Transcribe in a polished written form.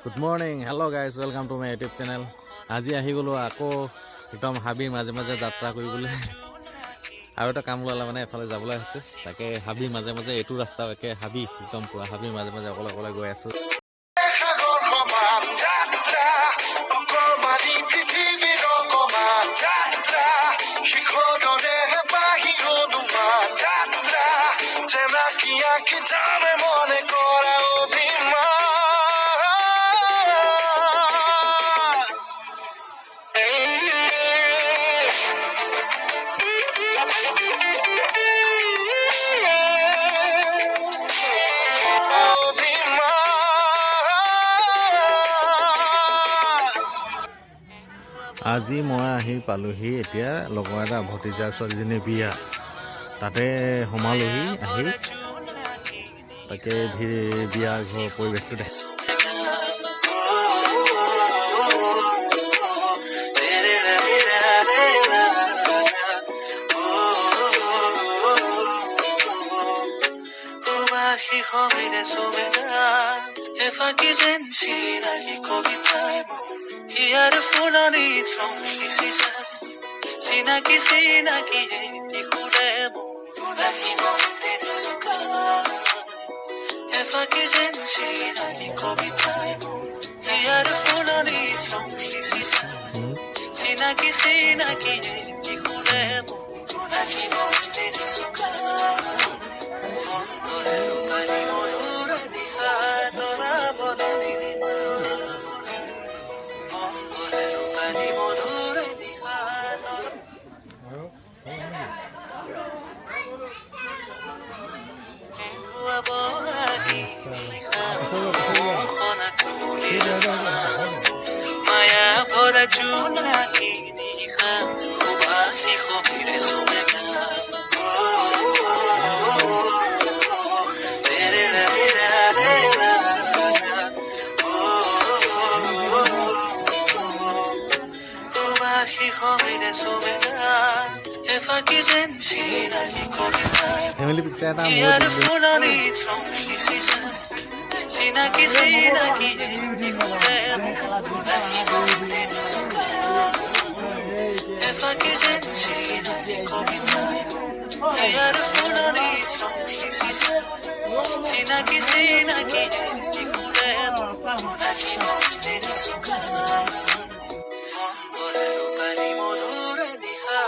Good morning, hello' guys, welcome to my YouTube channel. আজি আহি গ'লোঁ আকৌ একদম হাবিৰ মাজে মাজে যাত্ৰা কৰিবলৈ। আৰু এটা কাম ওলালে মানে এফালে যাবলৈ আছে, তাকে হাবিৰ মাজে মাজে এইটো ৰাস্তা একে হাবি একদম পূৰা হাবিৰ মাজে মাজে অকলে অকলে গৈ আছোঁ। আজি মই আহি পালোহি এতিয়া লগৰ এটা ভতিজাৰ ছোৱালীজনীৰ বিয়া, তাতে সোমালোহি আহি। তাকে বিয়া ঘৰৰ পৰিৱেশটো দেখে। ফুলনিত ৰং সিঁচিছে চিনাকি চিনাকি এটি সুৰে মোৰ আহিব চুকা এফাকি যেন চিনাকি কবিতাই মোৰ ইয়াৰ ফুলনিত ৰং সিঁচিছে চিনাকি চিনাকি এটি সুৰে মোৰ আহিব চুকা অন্তৰে লুকাই মধুৰ দিহা তৰা বদলি মায়া ভৰা জোনাকি নিশা সুবাসী কবিৰে চুমেগা সুবাসী কবিৰে চুমেগা এফাকি যেন চিনাকি কবিতাই ইয়াৰ ফুলনিত ৰং সিঁচিছে চিনাকি চিনাকি এফাকি যেন চিনাকি কবিতাই ইয়াৰ ফুলনিত ৰং সিঁচিছে চিনাকি চিনাকি